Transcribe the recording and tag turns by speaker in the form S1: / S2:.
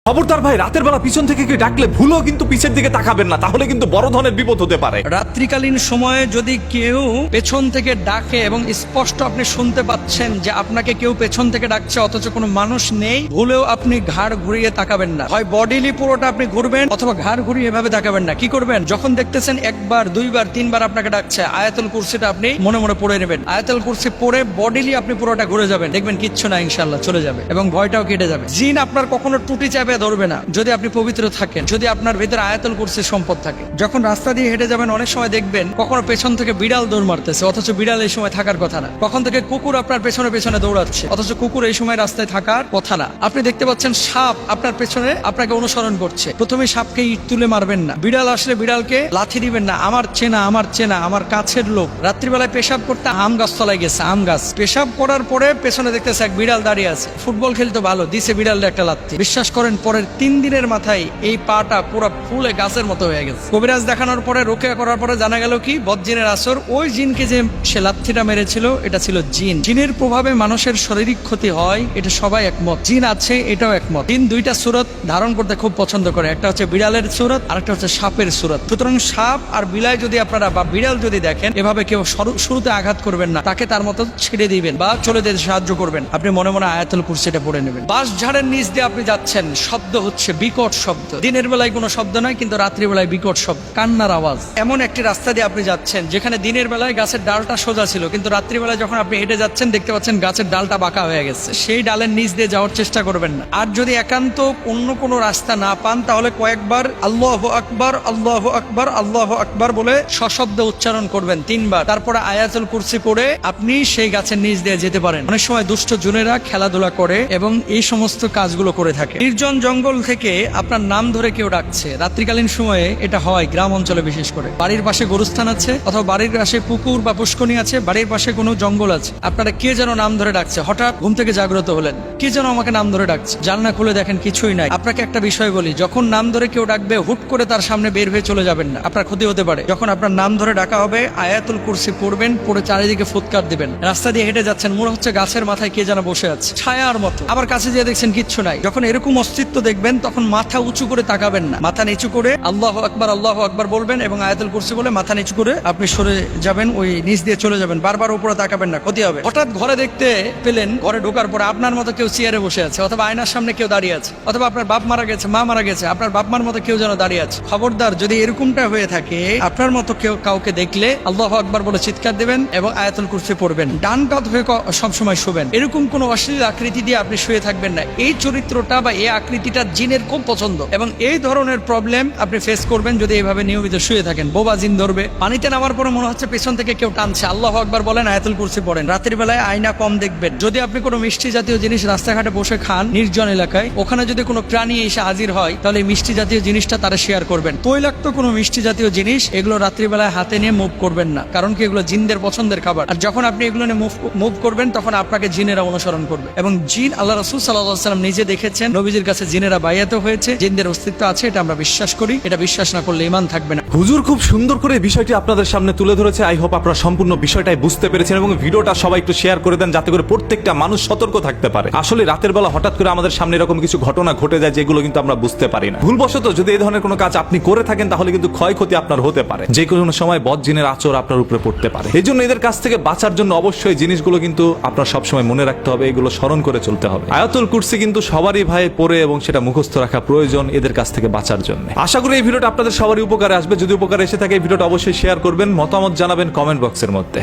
S1: খবরদার ভাই, রাতের বেলা পিছন থেকে কেউ ডাকলে ভুলও কিন্তু পিছের দিকে তাকাবেন না, তাহলে কিন্তু বড় ধরনের বিপদ হতে পারে।
S2: রাত্রিকালীন সময়ে যদি কেউ পেছন থেকে ডাকে এবং স্পষ্ট আপনি শুনতে পাচ্ছেন যে আপনাকে কেউ পেছন থেকে ডাকছে অথচ কোনো মানুষ নেই, ভুলেও আপনি ঘাড় ঘুরিয়ে তাকাবেন না। হয় বডিলি পুরোটা আপনি ঘুরবেন অথবা ঘাড় ঘুরিয়ে এভাবে তাকাবেন না। কি করবেন? যখন দেখতেছেন একবার, দুইবার, তিনবার আপনাকে ডাকছে, আয়াতুল কুরসিটা আপনি মনে মনে পড়ে নেবেন। আয়াতুল কুরসি পড়ে বডিলি আপনি পুরোটা ঘুরে যাবেন, দেখবেন কিচ্ছু না, ইনশাআল্লাহ চলে যাবে এবং ভয়টাও কেটে যাবে। জিন আপনার কখনো টুটি চাপে ধরবে না যদি আপনি পবিত্র থাকেন, যদি আপনার ভিতরে আয়াতুল কুরসির সম্পদ থাকে। যখন রাস্তা দিয়ে হেঁটে যাবেন অনেক সময় দেখবেন কখনো পেছন থেকে বিড়াল দৌড় মারতেছে অথচ বিড়াল এই সময় থাকার কথা না। কখন থেকে কুকুর আপনার পেছনে পেছনে দৌড়াচ্ছে অথচ কুকুর এই সময় রাস্তায় থাকার কথা না। আপনি দেখতে পাচ্ছেন সাপ আপনার পেছনে আপনাকে অনুসরণ করছে, প্রথমে সাপকে ইট তুলে মারবেন না। বিড়াল আসলে বিড়ালকে লাথি দিবেন না। আমার চেনা আমার কাছের লোক রাত্রিবেলায় পেশাব করতে আম গাছ তলায় গেছে, আম গাছ পেশাব করার পরে পেছনে দেখতেছে এক বিড়াল দাঁড়িয়ে আছে। ফুটবল খেলতে ভালো, দিছে বিড়ালটা একটা লাথি। বিশ্বাস করেন পরের 3 দিনের মাথায় এই পাটা পুরো ফুলে গাছের মতো হয়ে গেছে। কবিরাজ দেখানোর পরে, রোকেয়া করার পরে জানা গেল কি বদজিনের আসর। ওই জিনকে যে সে লাথিটা মেরেছিল এটা ছিল জিন। জিনের প্রভাবে মানুষের শারীরিক ক্ষতি হয়, এটা সবাই একমত। জিন আছে এটাও একমত। জিন দুইটা সূরত ধারণ করতে খুব পছন্দ করে, একটা হচ্ছে বিড়ালের সূরত আর একটা হচ্ছে সাপের সূরত। সুতরাং সাপ আর বিলাই যদি আপনারা বা বিড়াল যদি দেখেন, এভাবে কেউ শুরুতে আঘাত করবেন না, তাকে তার মতো ছেড়ে দিবেন বা চলে যেতে সাহায্য করবেন। আপনি মনে মনে আয়াতুল কুরসিটা পড়ে নেবেন। বাঁশ ঝাড়ের নিচ দিয়ে আপনি যাচ্ছেন, শব্দ হচ্ছে বিকট শব্দ। দিনের বেলায় কোনো শব্দ নয়, কিন্তু রাত্রিবেলায় বিকট শব্দ, কান্নার আওয়াজ। এমন একটি রাস্তা দিয়ে আপনি যাচ্ছেন যেখানে দিনের বেলায় গাছের ডালটা সোজা ছিল, কিন্তু রাত্রিবেলায় যখন আপনি হেঁটে যাচ্ছেন দেখতে পাচ্ছেন গাছের ডালটা বাঁকা হয়ে গেছে। সেই ডালের নিচ দিয়ে যাওয়ার চেষ্টা করবেন না। আর যদি একান্ত অন্য কোনো রাস্তা না পান, তাহলে কয়েকবার আল্লাহু আকবার, আল্লাহু আকবার, আল্লাহু আকবার বলে সশব্দ উচ্চারণ করবেন 3 বার। তারপরে আয়াতুল কুরসি পড়ে আপনি সেই গাছের নিচ দিয়ে যেতে পারেন। অনেক সময় দুষ্ট জুনেরা খেলাধুলা করে এবং এই সমস্ত কাজগুলো করে থাকে। নির্জন জঙ্গল থেকে আপনার নাম ধরে কেউ ডাকছে রাত্রিকালীন সময়ে, এটা হয় গ্রাম অঞ্চলে বিশেষ করে। বাড়ির পাশে গরুস্থান আছে অথবা বাড়ির পাশে পুকুর বা পুষ্করণী আছে, বাড়ির পাশে কোনো জঙ্গল আছে, আপনারা কে যেন নাম ধরে ডাকছে। হঠাৎ ঘুম থেকে জাগ্রত হলেন, কে যেন আমাকে নাম ধরে ডাকছে। জানলা খুলে দেখেন কিছুই নাই। আপনাকে একটা বিষয় বলি, যখন নাম ধরে কেউ ডাকবে হুট করে তার সামনে বের হয়ে চলে যাবেন না, আপনার ক্ষতি হতে পারে। যখন আপনার নাম ধরে ডাকা হবে আয়াতুল কুরসি পড়বেন, পড়ে চারিদিকে ফুৎকার দিবেন। রাস্তা দিয়ে হেঁটে যাচ্ছেন, মনে হচ্ছে গাছের মাথায় কে যেন বসে আছে ছায়ার মতো, আবার কাছে যেয়ে দেখছেন কিচ্ছু নাই। যখন এরকম অস্তিত্ব দেখবেন তখন মাথা উঁচু করে তাকাবেন না, মাথা নিচু করে আল্লাহু আকবার, আল্লাহু আকবার বলবেন এবং আয়াতুল কুরসি বলে মাথা নিচু করে আপনি সরে যাবেন, ওই নিচ দিয়ে চলে যাবেন। বারবার উপরে তাকাবেন না, ক্ষতি হবে। হঠাৎ ঘরে দেখতে পেলেন, ঘরে ঢোকার পরে আপনার মতো কেউ চেয়ারে বসে আছে অথবা আয়নার সামনে কেউ দাঁড়িয়ে আছে, অথবা আপনার বাপ মারা গেছে, মা মারা গেছে, আপনার বাপ মার মতো কেউ যেন দাঁড়িয়ে আছে। খবরদার, যদি এরকমটা হয়ে থাকে, আপনার মতো কেউ কাউকে দেখলে আল্লাহু আকবার বলে চিৎকার দেবেন এবং আয়াতুল কুরসি পড়বেন। ডান কাত হয়ে সবসময় শুবেন। এরকম কোন অশ্লীল আকৃতি দিয়ে আপনি শুয়ে থাকবেন না। এই চরিত্রটা বা এই আকৃতিটা জিনের খুব পছন্দ এবং এই ধরনের প্রবলেম আপনি ফেস করবেন যদি এইভাবে নিয়মিত শুয়ে থাকেন। বোবা জিন ধরবে। পানিতে নামার পরে মনে হচ্ছে পেছন থেকে কেউ টানছে, আল্লাহু আকবার বলেন, আয়াতুল কুরসি পড়েন। রাতের বেলায় আয়না কম দেখবেন। যদি আপনি কোনো মিষ্টি জাতীয় জিনিস রাস্তাঘাটে বসে খান নির্জন এলাকায়, ওখানে যদি কোনো প্রাণী এসে হাজির হয়, তাহলে এই মিষ্টি জাতীয় জিনিসটা তারা শেয়ার করবেন। তৈলাক্ত কোনো মিষ্টি জাতীয় জিনিস এগুলো রাত্রিবেলায় হাতে নিয়ে মুভ করবেন না, কারণ কি এগুলো জিনদের পছন্দের খাবার। আর যখন আপনি এগুলো নিয়ে মুভ করবেন তখন আপনাকে জিনেরা অনুসরণ করবে এবং জিন, আল্লাহ রাসূল সাল্লাল্লাহু আলাইহি ওয়াসাল্লাম নিজে দেখেছেন, নবীজির কাছে জিনেরা বাইয়াত হয়েছে। জিনদের অস্তিত্ব আছে, এটা আমরা বিশ্বাস করি। এটা বিশ্বাস না করলে ঈমান থাকবে না।
S1: হুজুর খুব সুন্দর করে বিষয়টি আপনাদের সামনে তুলে ধরেছে। আই হোপ আপনারা সম্পূর্ণ বিষয়টাই বুঝতে পেরেছেন এবং ভিডিওটা সবাই একটু শেয়ার করে দেন, যাতে করে প্রত্যেকটা মানুষ সতর্ক থাকতে পারে। আসলে রাতের বেলা হঠাৎ করে আমাদের সামনে এরকম কিছু ঘটনা ঘটে যায় যেগুলো কিন্তু আমরা বুঝতে পারি না। ভুলবশত যদি এই ধরনের কোনো কাজ আপনি করে থাকেন, তাহলে কিন্তু ক্ষয়ক্ষতি আপনার হতে পারে। যে কোনো সময় বদ জিনের আচর আপনার উপরে পড়তে পারে। এই জন্য এদের কাছ থেকে বাঁচার জন্য অবশ্যই জিনিসগুলো কিন্তু আপনার সবসময় মনে রাখতে হবে, এগুলো স্মরণ করে চলতে হবে। আয়াতুল কুরসি কিন্তু সবারই ভাই পড়ে এবং সেটা মুখস্থ রাখা প্রয়োজন এদের কাছ থেকে বাঁচার জন্য। আশা করি এই ভিডিওটা আপনাদের সবারই উপকারে আসবে। যদি উপকারে এসে থাকে এই ভিডিওটা অবশ্যই শেয়ার করবেন, মতামত জানাবেন কমেন্ট বক্সের মধ্যে।